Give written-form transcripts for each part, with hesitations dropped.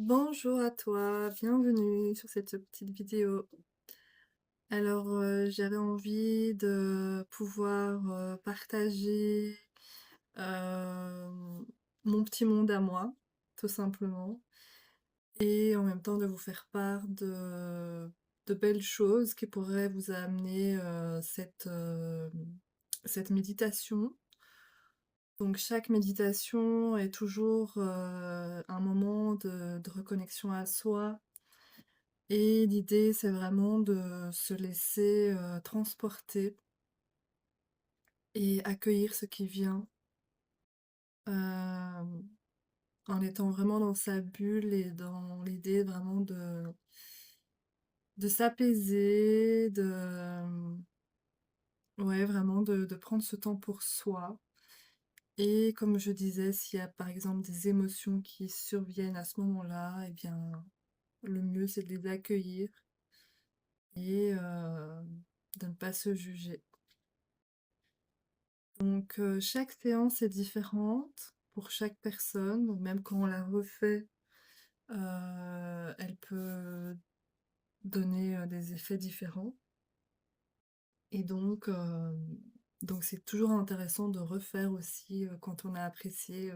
Bonjour à toi, bienvenue sur cette petite vidéo. Alors, j'avais envie de pouvoir, partager, mon petit monde à moi, tout simplement, et en même temps de vous faire part de belles choses qui pourraient vous amener, cette méditation. Donc chaque méditation est toujours, un moment de reconnexion à soi. Et l'idée, c'est vraiment de se laisser, transporter et accueillir ce qui vient, hem, en étant vraiment dans sa bulle et dans l'idée vraiment de s'apaiser, ouais, vraiment de prendre ce temps pour soi. Et comme je disais, s'il y a par exemple des émotions qui surviennent à ce moment-là, eh bien, le mieux c'est de les accueillir et de ne pas se juger. Donc, chaque séance est différente pour chaque personne, donc même quand on la refait, elle peut donner, des effets différents et donc c'est toujours intéressant de refaire aussi, quand on a apprécié,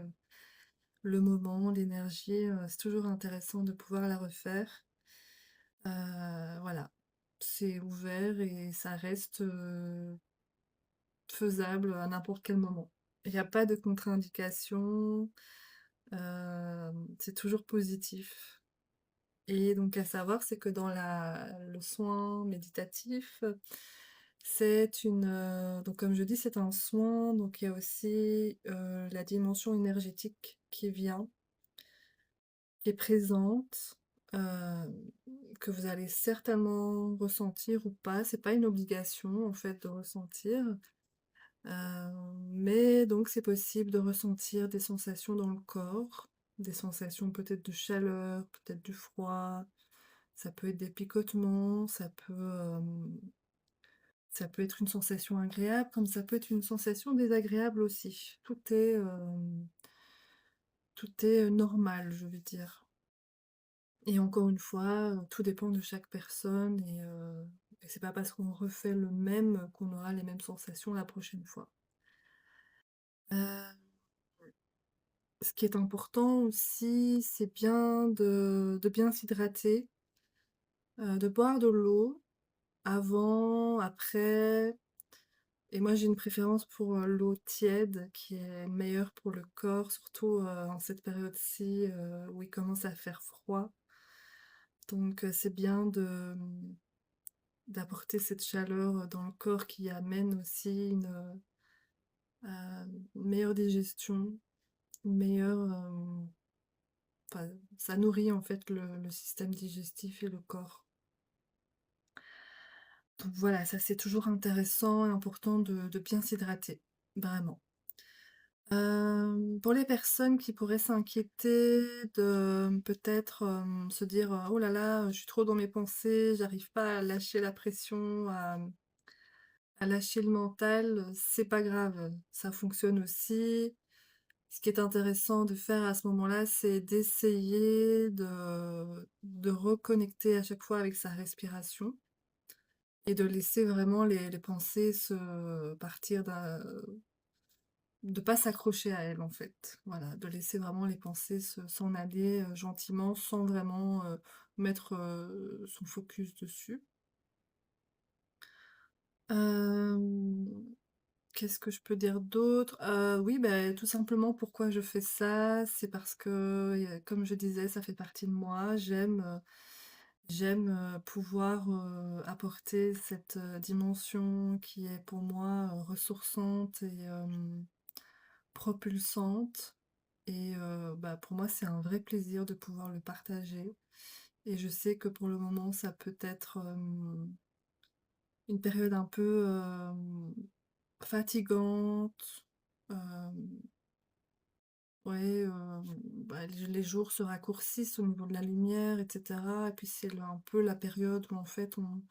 le moment, l'énergie, c'est toujours intéressant de pouvoir la refaire. Voilà, c'est ouvert et ça reste, faisable à n'importe quel moment. Il n'y a pas de contre-indication. C'est toujours positif et donc à savoir, c'est que dans le soin méditatif, donc comme je dis, c'est un soin, donc il y a aussi, la dimension énergétique qui vient, qui est présente, que vous allez certainement ressentir ou pas. C'est pas une obligation, en fait, de ressentir. Mais donc c'est possible de ressentir des sensations dans le corps, des sensations peut-être de chaleur, peut-être du froid, ça peut être des picotements, ça peut être une sensation agréable, comme ça peut être une sensation désagréable aussi. Tout est normal, je veux dire. Et encore une fois, tout dépend de chaque personne et c'est pas parce qu'on refait le même qu'on aura les mêmes sensations la prochaine fois. Heu Ce qui est important aussi, c'est bien de bien s'hydrater, de boire de l'eau avant, après et moi j'ai une préférence pour, l'eau tiède qui est meilleure pour le corps, surtout, en cette période-ci, où il commence à faire froid. Donc, c'est bien d'apporter cette chaleur, dans le corps qui amène aussi une meilleure digestion, une meilleure, enfin, ça nourrit en fait le système digestif et le corps. Donc voilà, ça c'est toujours intéressant et important de bien s'hydrater, vraiment. Pour les personnes qui pourraient s'inquiéter de peut-être, se dire, «Oh là là, je suis trop dans mes pensées, j'arrive pas à lâcher la pression, à lâcher le mental», c'est pas grave, ça fonctionne aussi. Ce qui est intéressant de faire à ce moment-là, c'est d'essayer de reconnecter à chaque fois avec sa respiration et de laisser vraiment les pensées se partir de pas s'accrocher à elles, en fait. Voilà, de laisser vraiment les pensées s'en aller, gentiment sans vraiment, mettre, son focus dessus. Hem Qu'est-ce que je peux dire d'autre? Oui, bah, tout simplement pourquoi je fais ça, c'est parce que, comme je disais, ça fait partie de moi. J'aime, pouvoir, apporter cette, dimension qui est pour moi, ressourçante et propulsante et bah, pour moi, c'est un vrai plaisir de pouvoir le partager et je sais que pour le moment, ça peut être, une période un peu, fatigante, hem, ouais, bah, les jours se raccourcissent au niveau de la lumière et cetera et puis c'est un peu la période où en fait on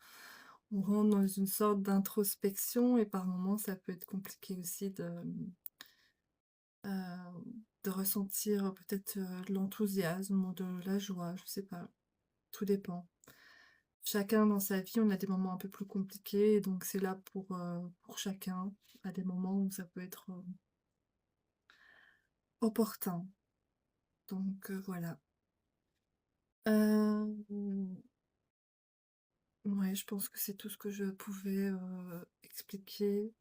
rentre dans une sorte d'introspection et par moments ça peut être compliqué aussi de ressentir peut-être, de l'enthousiasme ou de la joie, je sais pas, tout dépend. Chacun dans sa vie, on a des moments un peu plus compliqués, et donc c'est là pour chacun, à des moments où ça peut être, opportun. Donc voilà. Hem, ouais, je pense que c'est tout ce que je pouvais, expliquer,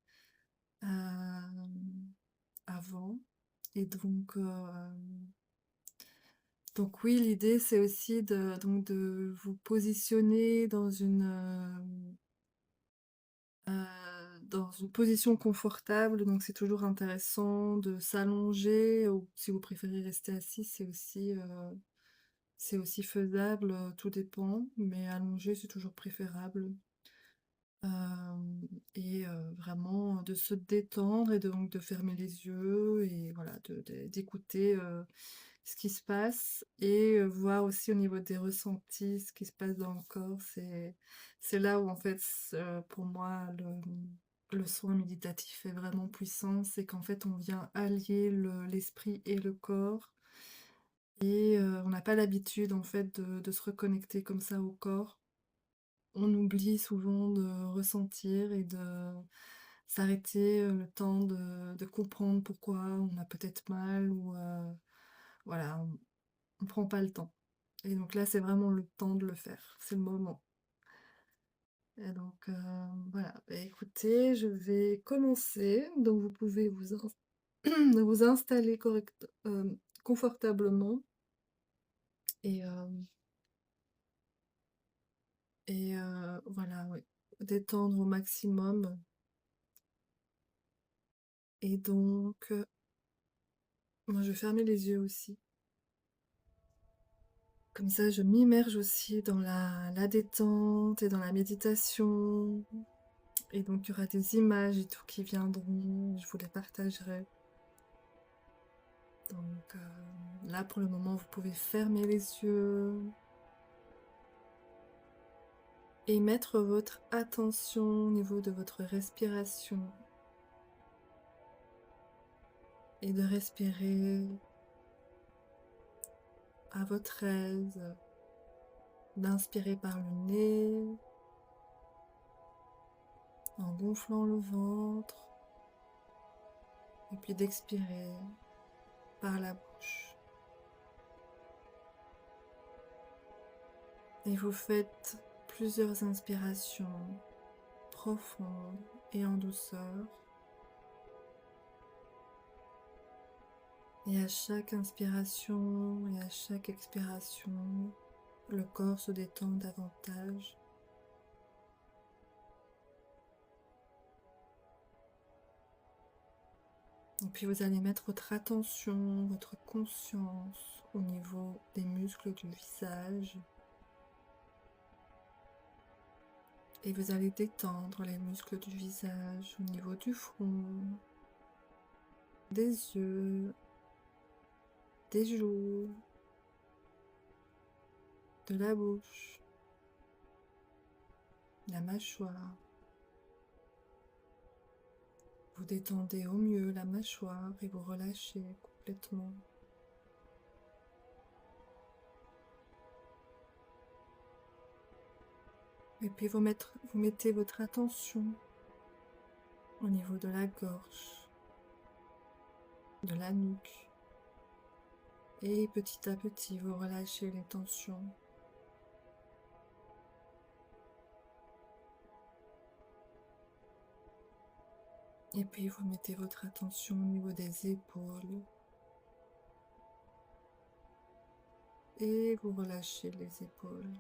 hem, avant, et donc oui, l'idée, c'est aussi de vous positionner dans une position confortable. Donc c'est toujours intéressant de s'allonger, ou si vous préférez rester assis, c'est aussi faisable, tout dépend, mais allongé, c'est toujours préférable. Et vraiment de se détendre, et donc de fermer les yeux, et voilà, d'écouter, ce qui se passe, et voir aussi au niveau des ressentis ce qui se passe dans le corps. C'est là où en fait, pour moi, le soin méditatif est vraiment puissant. C'est qu'en fait on vient allier l'esprit et le corps, et on n'a pas l'habitude en fait de se reconnecter comme ça au corps. On oublie souvent de ressentir et de s'arrêter, le temps de comprendre pourquoi on a peut-être mal, ou voilà, on prend pas le temps. Et donc là, c'est vraiment le temps de le faire, c'est le moment. Et donc voilà, bah, écoutez, je vais commencer. Donc vous pouvez vous installer confortablement, et voilà, ouais, détendre au maximum. Et donc moi, je vais fermer les yeux aussi. Comme ça, je m'immerge aussi dans la détente et dans la méditation. Et donc, il y aura des images et tout qui viendront, je vous les partagerai. Donc là, pour le moment, vous pouvez fermer les yeux et mettre votre attention au niveau de votre respiration, et de respirer à votre aise, d'inspirer par le nez en gonflant le ventre, et puis d'expirer par la bouche. Et vous faites plusieurs inspirations profondes et en douceur. Et à chaque inspiration et à chaque expiration, le corps se détend davantage. Et puis vous allez mettre votre attention, votre conscience au niveau des muscles du visage. Et vous allez détendre les muscles du visage au niveau du front, des yeux, des joues, de la bouche, la mâchoire. Vous détendez au mieux la mâchoire et vous relâchez complètement. Et puis vous mettez votre attention au niveau de la gorge, de la nuque. Et petit à petit, vous relâchez les tensions. Et puis vous mettez votre attention au niveau des épaules. Et vous relâchez les épaules.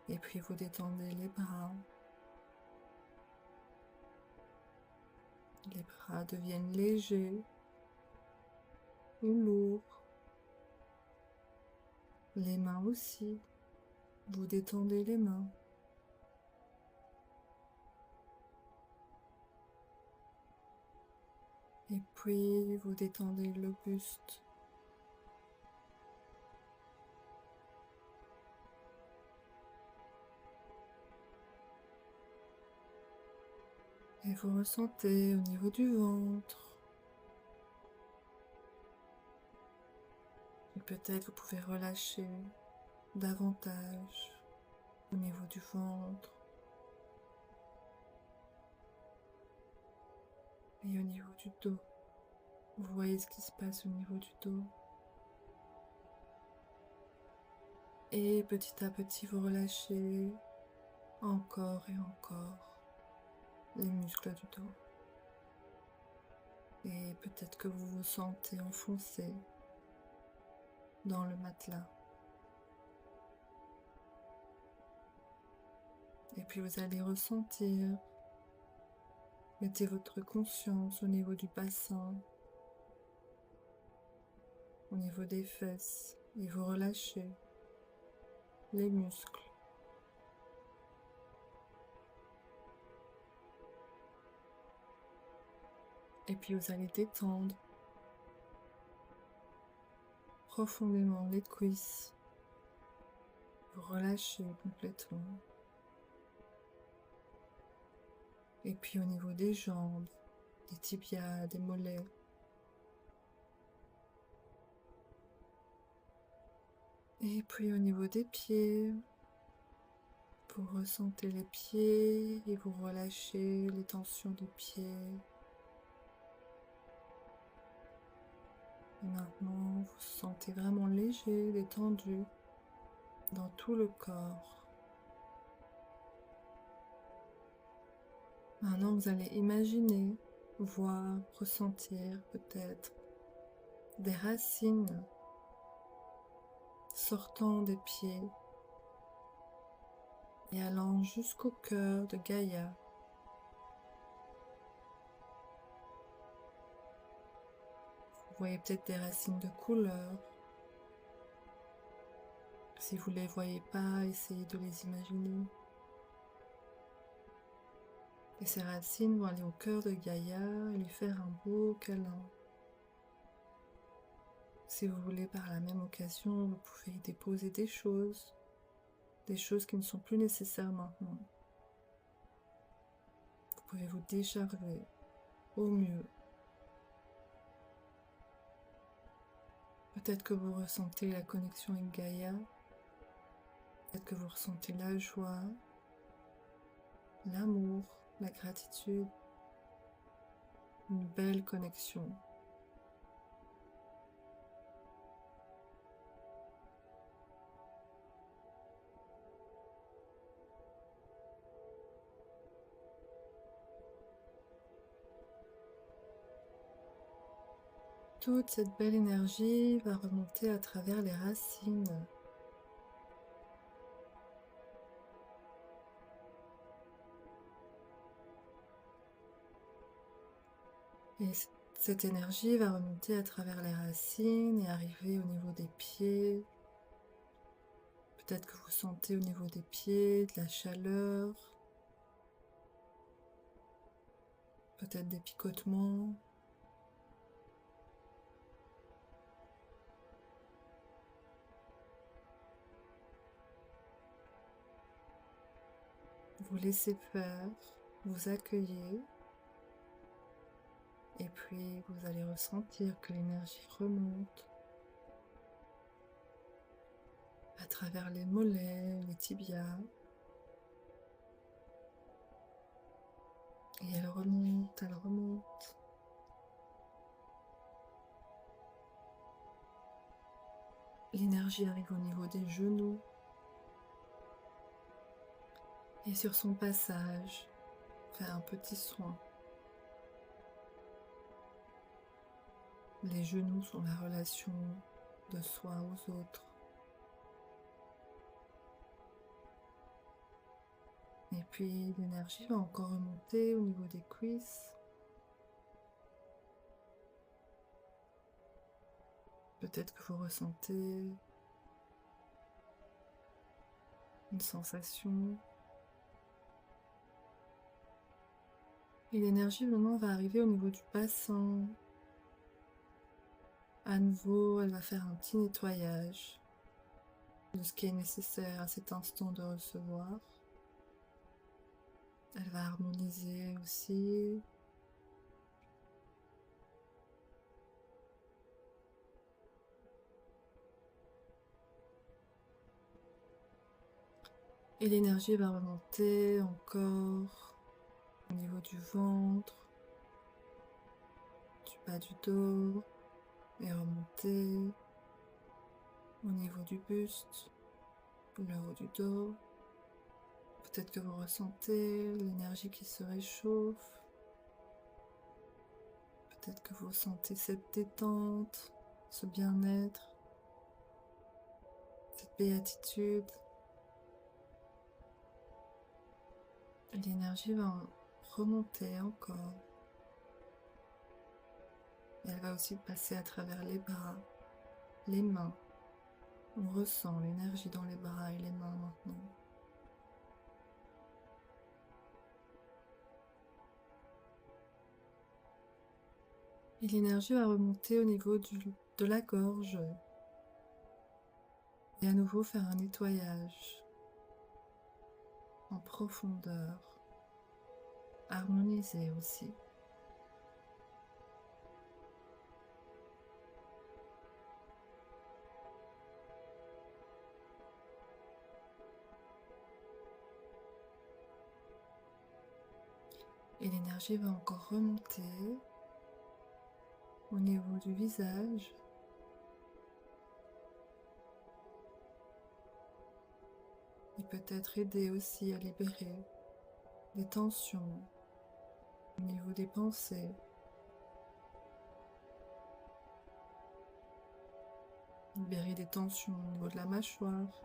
Et puis vous détendez les bras. Les bras deviennent légers ou lourds. Les mains aussi. Vous détendez les mains. Et puis vous détendez le buste. Et vous ressentez au niveau du ventre. Et peut-être vous pouvez relâcher davantage au niveau du ventre et au niveau du dos. Vous voyez ce qui se passe au niveau du dos. Et petit à petit, vous relâchez encore et encore les muscles du dos. Et peut-être que vous vous sentez enfoncé dans le matelas. Et puis vous allez ressentir, mettez votre conscience au niveau du bassin, au niveau des fesses, et vous relâchez les muscles. Et puis vous allez détendre profondément les cuisses, vous relâchez complètement. Et puis au niveau des jambes, des tibias, des mollets. Et puis au niveau des pieds, vous ressentez les pieds et vous relâchez les tensions des pieds. Et maintenant, vous vous sentez vraiment léger, détendu dans tout le corps. Maintenant, vous allez imaginer, voir, ressentir peut-être des racines sortant des pieds et allant jusqu'au cœur de Gaïa. Vous voyez peut-être des racines de couleur. Si vous ne les voyez pas, essayez de les imaginer. Et ces racines vont aller au cœur de Gaïa et lui faire un beau câlin. Si vous voulez, par la même occasion, vous pouvez y déposer des choses qui ne sont plus nécessaires maintenant. Vous pouvez vous décharger au mieux. Peut-être que vous ressentez la connexion avec Gaïa. Peut-être que vous ressentez la joie, l'amour, la gratitude, une belle connexion. Toute cette belle énergie va remonter à travers les racines. Et cette énergie va remonter à travers les racines et arriver au niveau des pieds. Peut-être que vous sentez au niveau des pieds de la chaleur, peut-être des picotements. Vous laissez faire, vous accueillez, et puis vous allez ressentir que l'énergie remonte à travers les mollets, les tibias, et elle remonte, elle remonte. L'énergie arrive au niveau des genoux, et sur son passage, fait un petit soin. Les genoux sont la relation de soi aux autres. Et puis l'énergie va encore remonter au niveau des cuisses. Peut-être que vous ressentez une sensation. Et l'énergie maintenant va arriver au niveau du bassin. À nouveau, elle va faire un petit nettoyage de ce qui est nécessaire à cet instant de recevoir. Elle va harmoniser aussi. Et l'énergie va remonter encore au niveau du ventre, du bas du dos, et remonter au niveau du buste, le haut du dos. Peut-être que vous ressentez l'énergie qui se réchauffe. Peut-être que vous sentez cette détente, ce bien-être, cette béatitude. L'énergie va remonter encore. Et elle va aussi passer à travers les bras, les mains. On ressent l'énergie dans les bras et les mains maintenant. Et l'énergie va remonter au niveau de la gorge. Et à nouveau faire un nettoyage en profondeur, harmoniser aussi. Et l'énergie va encore remonter au niveau du visage. Et peut-être aider aussi à libérer des tensions au niveau des pensées. Libérer des tensions au niveau de la mâchoire.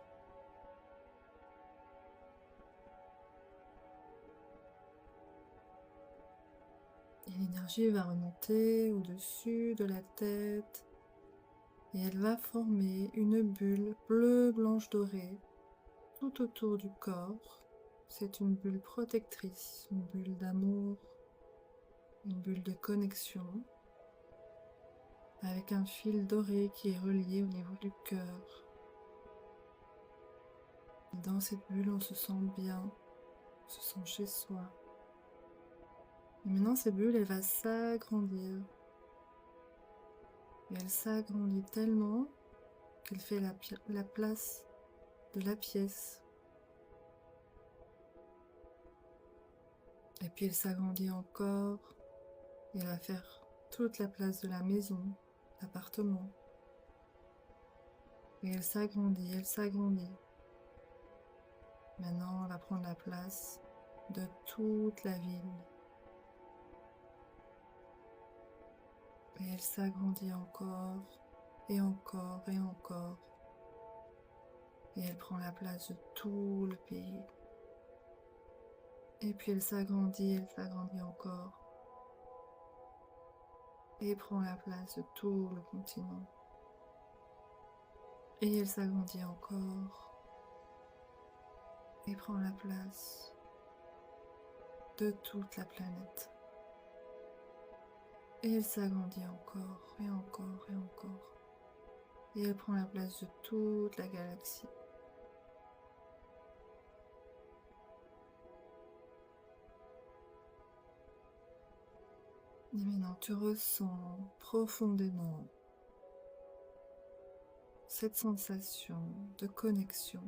Et l'énergie va remonter au-dessus de la tête. Et elle va former une bulle bleue, blanche, dorée tout autour du corps. C'est une bulle protectrice, une bulle d'amour, une bulle de connexion, avec un fil doré qui est relié au niveau du cœur. Et dans cette bulle, on se sent bien, on se sent chez soi. Et maintenant, cette bulle, elle va s'agrandir. Et elle s'agrandit tellement qu'elle fait la place de la pièce. Et puis elle s'agrandit encore. Et elle va faire toute la place de la maison, l'appartement. Et elle s'agrandit, elle s'agrandit. Maintenant, elle va prendre la place de toute la ville. Et elle s'agrandit encore, et encore, et encore. Et elle prend la place de tout le pays. Et puis elle s'agrandit encore. Et prend la place de tout le continent. Et elle s'agrandit encore. Et prend la place de toute la planète. Et elle s'agrandit encore, et encore, et encore. Et elle prend la place de toute la galaxie. Et maintenant, tu ressens profondément cette sensation de connexion.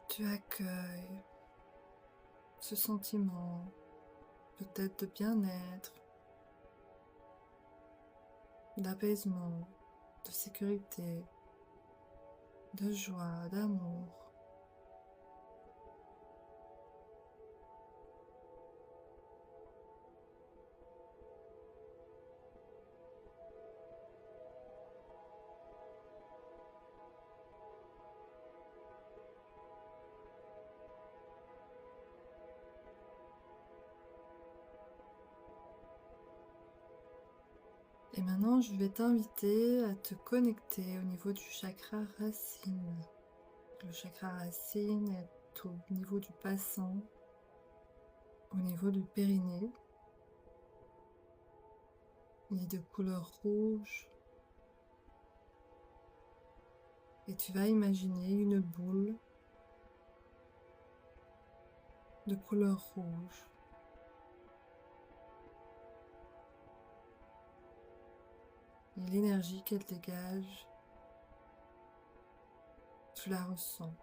Tu accueilles ce sentiment peut-être de bien-être, d'apaisement, de sécurité, de joie, d'amour. Et maintenant, je vais t'inviter à te connecter au niveau du chakra racine. Le chakra racine est au niveau du bassin, au niveau du périnée. Il est de couleur rouge. Et tu vas imaginer une boule de couleur rouge. Et l'énergie qu'elle dégage, tu la ressens.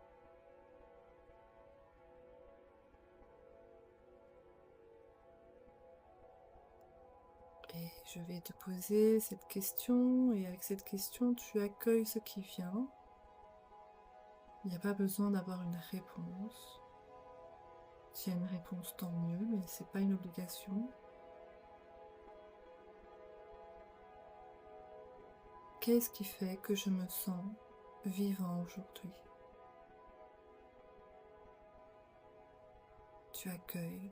Et je vais te poser cette question, et avec cette question, tu accueilles ce qui vient. Il n'y a pas besoin d'avoir une réponse. S'il y a une réponse, tant mieux, mais ce n'est pas une obligation. Qu'est-ce qui fait que je me sens vivant aujourd'hui? Tu accueilles.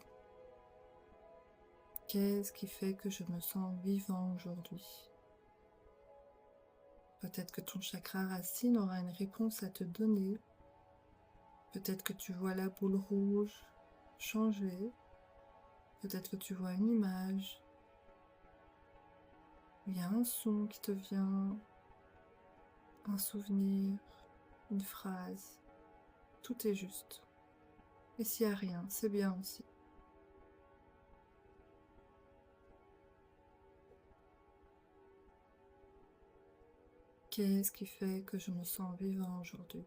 Qu'est-ce qui fait que je me sens vivant aujourd'hui? Peut-être que ton chakra racine aura une réponse à te donner. Peut-être que tu vois la boule rouge changer. Peut-être que tu vois une image. Il y a un son qui te vient, un souvenir, une phrase. Tout est juste. Et s'il n'y a rien, c'est bien aussi. Qu'est-ce qui fait que je me sens vivant aujourd'hui?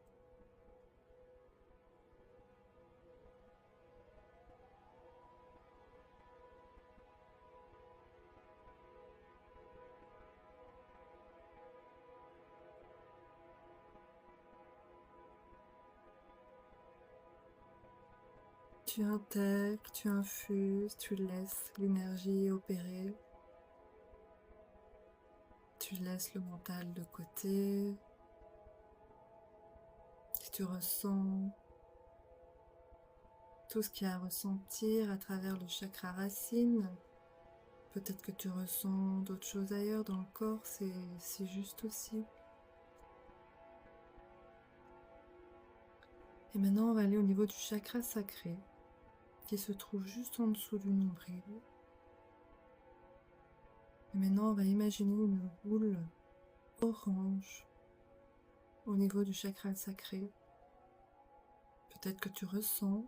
Tu intègres, tu infuses, tu laisses l'énergie opérer. Tu laisses le mental de côté. Si tu ressens tout ce qu'il y a à ressentir à travers le chakra racine, peut-être que tu ressens d'autres choses ailleurs dans le corps, c'est juste aussi. Et maintenant, on va aller au niveau du chakra sacré, qui se trouve juste en dessous du nombril. Et maintenant, on va imaginer une boule orange au niveau du chakra sacré. Peut-être que tu ressens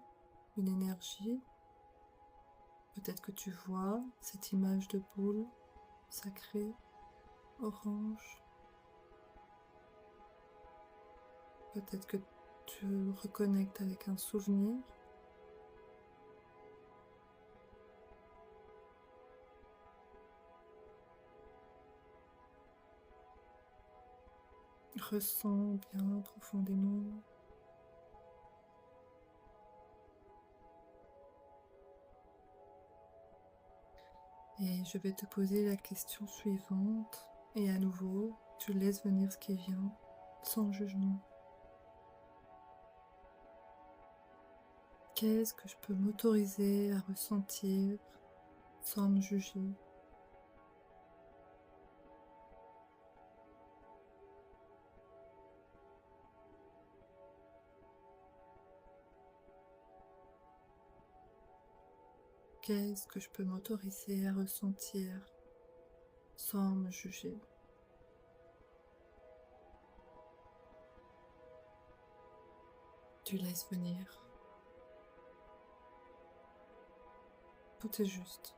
une énergie. Peut-être que tu vois cette image de boule sacrée, orange. Peut-être que tu reconnectes avec un souvenir. Ressens bien profondément. Et je vais te poser la question suivante. Et à nouveau, tu laisses venir ce qui vient, sans jugement. Qu'est-ce que je peux m'autoriser à ressentir sans me juger? Qu'est-ce que je peux m'autoriser à ressentir sans me juger? Tu laisses venir. Tout est juste.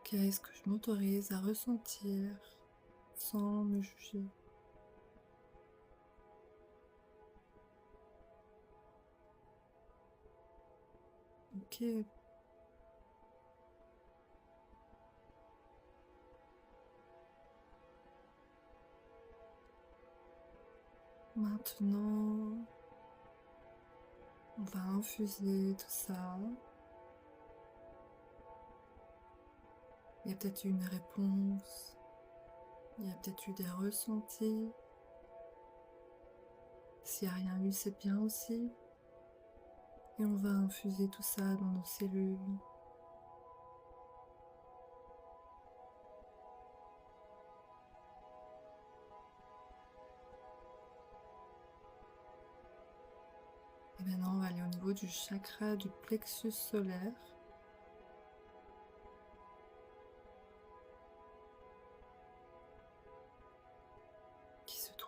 Qu'est-ce que je m'autorise à ressentir sans me juger? Ok. Maintenant, on va infuser tout ça. Il y a peut-être eu une réponse, il y a peut-être eu des ressentis. S'il n'y a rien eu, c'est bien aussi. Et on va infuser tout ça dans nos cellules. Et maintenant, on va aller au niveau du chakra du plexus solaire.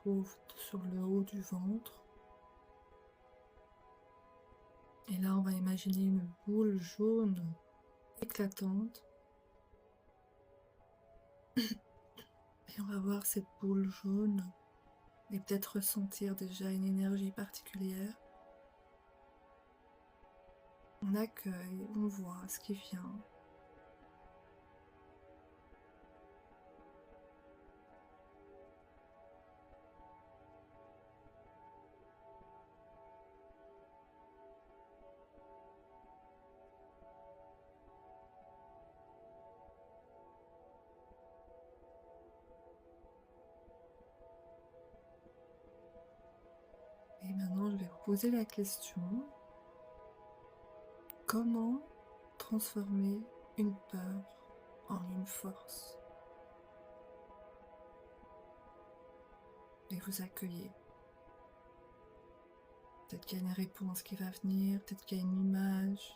trouve sur le haut du ventre. Et là, on va imaginer une boule jaune éclatante. Et on va voir cette boule jaune et peut-être ressentir déjà une énergie particulière. On accueille, on voit ce qui vient. Et maintenant, je vais vous poser la question, comment transformer une peur en une force? Et vous accueillez. Peut-être qu'il y a une réponse qui va venir, peut-être qu'il y a une image,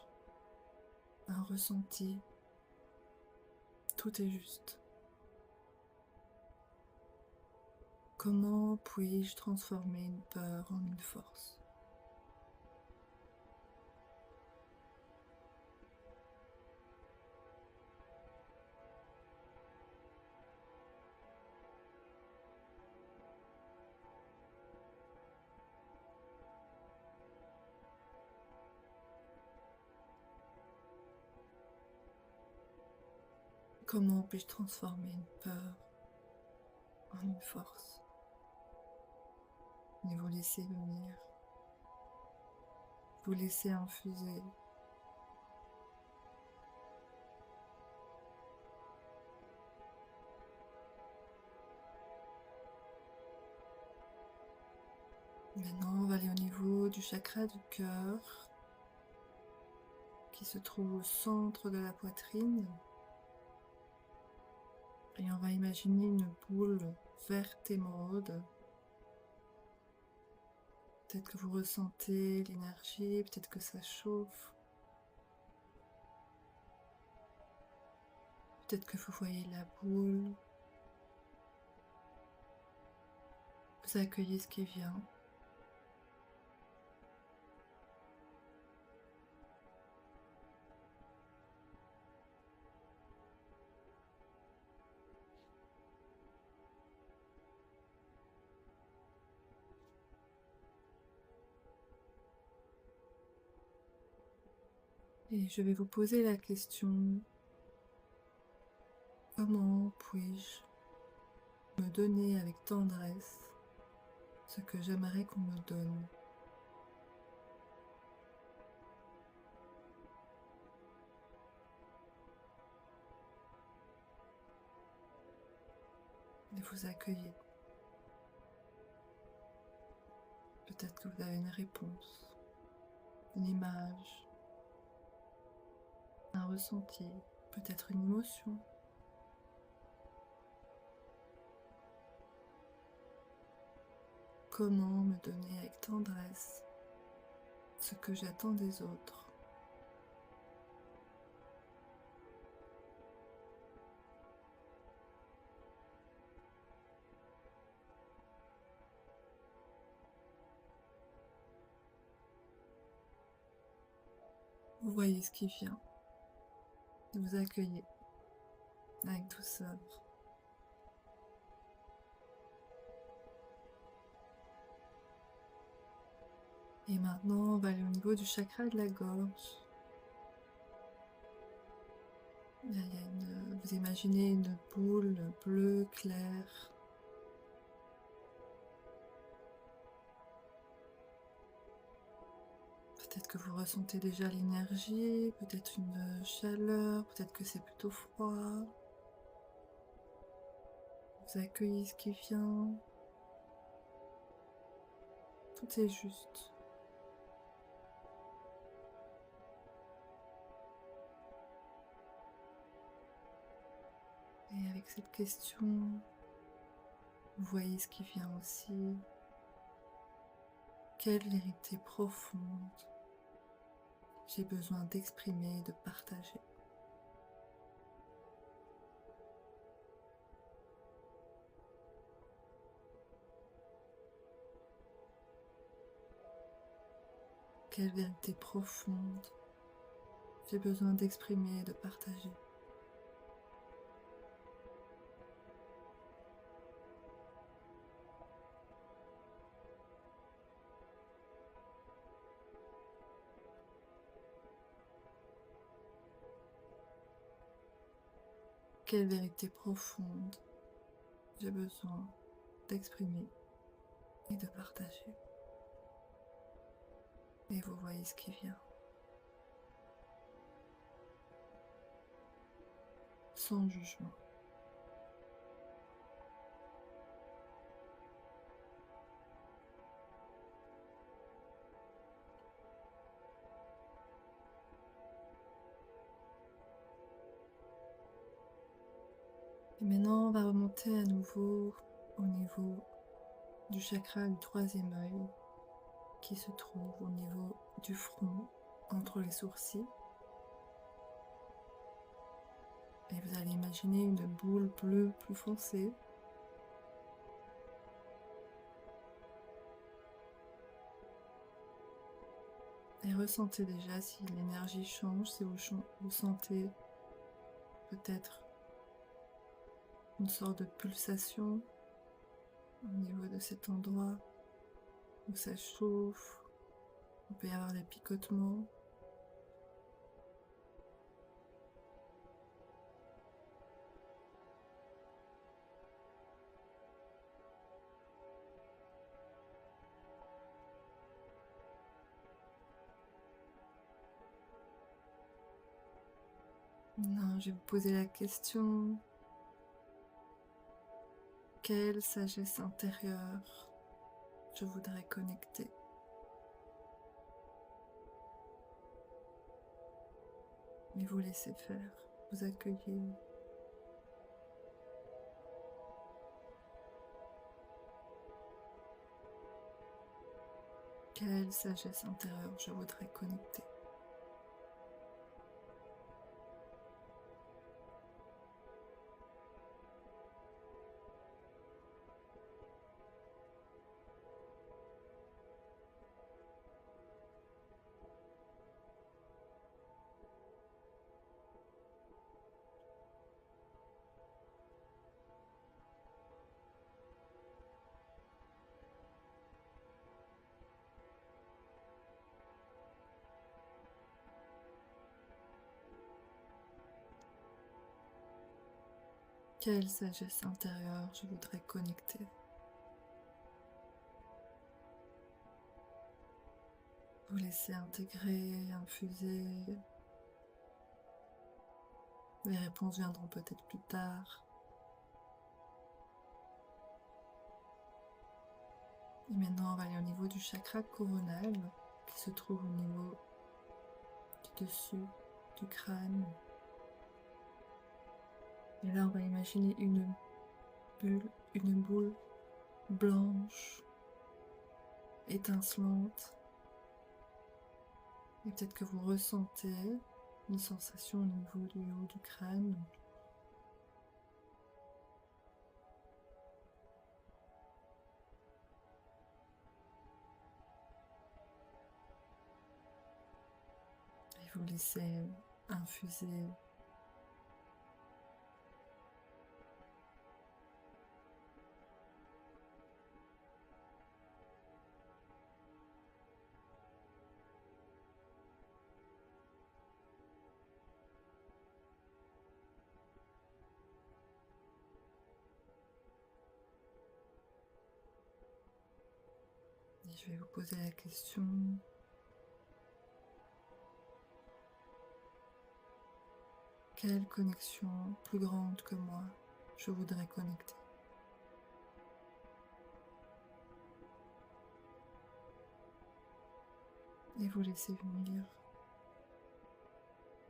un ressenti. Tout est juste. Comment puis-je transformer une peur en une force? Comment puis-je transformer une peur en une force? Et vous laissez venir, vous laissez infuser. Maintenant, on va aller au niveau du chakra du cœur, qui se trouve au centre de la poitrine. Et on va imaginer une boule verte émeraude. Peut-être que vous ressentez l'énergie, peut-être que ça chauffe. Peut-être que vous voyez la boule. Vous accueillez ce qui vient. Et je vais vous poser la question, comment puis-je me donner avec tendresse ce que j'aimerais qu'on me donne? Et vous accueillez. Peut-être que vous avez une réponse, une image, un ressenti, peut-être une émotion. Comment me donner avec tendresse ce que j'attends des autres? Vous voyez ce qui vient. Vous accueillez avec douceur. Et maintenant, on va aller au niveau du chakra de la gorge. Vous imaginez une boule bleue claire. Peut-être que vous ressentez déjà l'énergie, peut-être une chaleur, peut-être que c'est plutôt froid. Vous accueillez ce qui vient. Tout est juste. Et avec cette question, vous voyez ce qui vient aussi. Quelle vérité profonde j'ai besoin d'exprimer, de partager. Quelle vérité profonde j'ai besoin d'exprimer et de partager? Quelle vérité profonde j'ai besoin d'exprimer et de partager? Et vous voyez ce qui vient, sans jugement. Et maintenant, on va remonter à nouveau au niveau du chakra du troisième œil qui se trouve au niveau du front, entre les sourcils. Et vous allez imaginer une boule bleue plus foncée. Et ressentez déjà si l'énergie change, si vous sentez peut-être une sorte de pulsation au niveau de cet endroit où ça chauffe. Il peut y avoir des picotements. Non, je vais vous poser la question, quelle sagesse intérieure je voudrais connecter? Et vous laissez faire, vous accueillez. Quelle sagesse intérieure je voudrais connecter? Quelle sagesse intérieure je voudrais connecter? Vous laissez intégrer, infuser. Les réponses viendront peut-être plus tard. Et maintenant, on va aller au niveau du chakra coronal qui se trouve au niveau du dessus du crâne. Et là, on va imaginer une boule blanche, étincelante. Et peut-être que vous ressentez une sensation au niveau du haut du crâne. Et vous laissez infuser. Et je vais vous poser la question, quelle connexion plus grande que moi je voudrais connecter? Et vous laissez venir.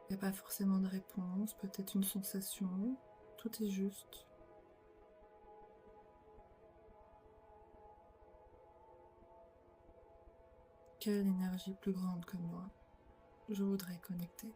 Il n'y a pas forcément de réponse, peut-être une sensation, tout est juste. Quelle énergie plus grande que moi je voudrais connecter?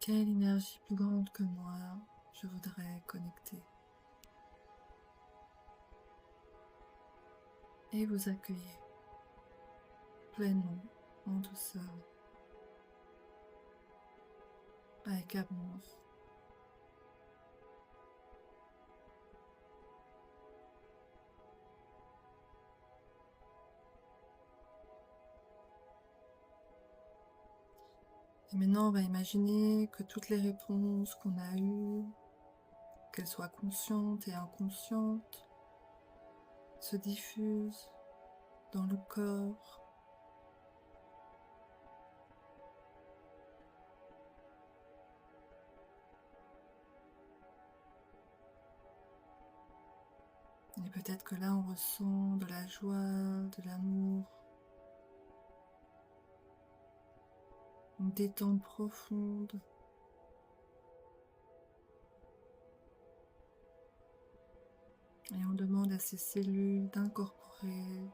quelle énergie plus grande que moi je voudrais connecter. Et vous accueillez pleinement, en douceur, avec amour. Et maintenant, on va imaginer que toutes les réponses qu'on a eues, qu'elles soient conscientes et inconscientes, se diffusent dans le corps. Et peut-être que là, on ressent de la joie, de l'amour, une détente profonde. Et on demande à ces cellules d'incorporer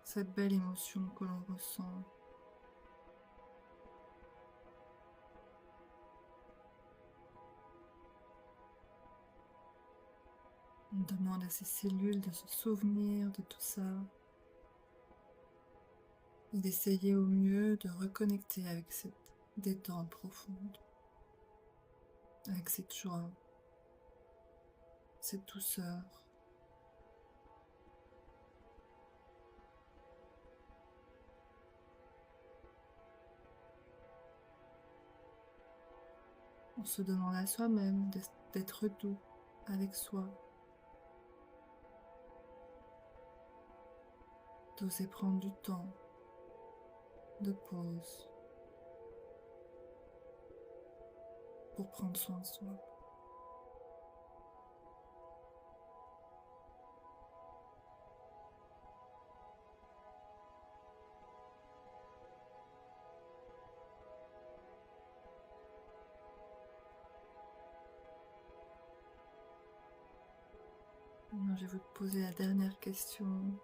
cette belle émotion que l'on ressent. On demande à ces cellules de se souvenir de tout ça et d'essayer au mieux de reconnecter avec cette détente profonde, avec cette joie, cette douceur. On se demande à soi-même d'être doux avec soi, d'oser prendre du temps de pause pour prendre soin de soi. Maintenant, je vais vous poser la dernière question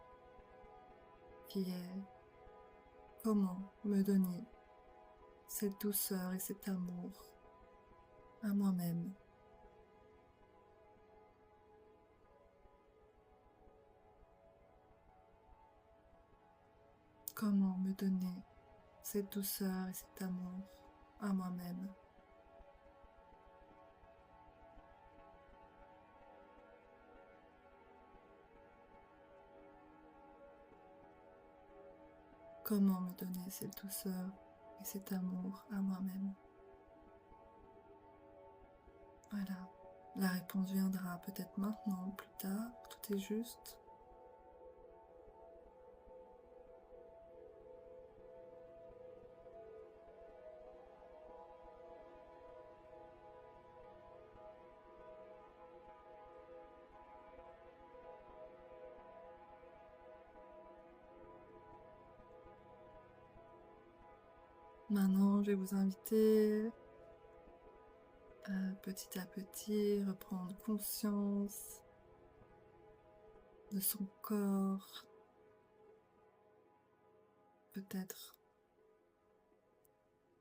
qui est: comment me donner cette douceur et cet amour à moi-même? Comment me donner cette douceur et cet amour à moi-même? Comment me donner cette douceur et cet amour à moi-même? Voilà. La réponse viendra peut-être maintenant, plus tard, tout est juste. Maintenant, je vais vous inviter à petit reprendre conscience de son corps, peut-être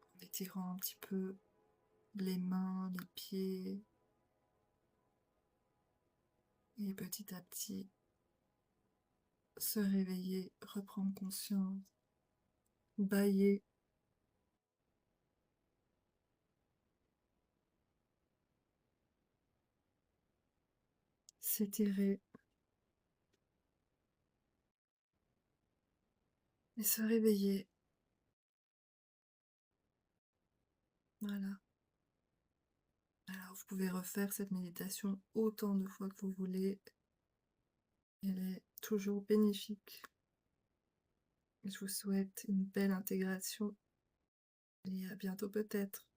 en étirant un petit peu les mains, les pieds, et petit à petit se réveiller, reprendre conscience, bâiller, s'étirer et se réveiller. Voilà. Alors vous pouvez refaire cette méditation autant de fois que vous voulez. Elle est toujours bénéfique. Je vous souhaite une belle intégration et à bientôt peut-être.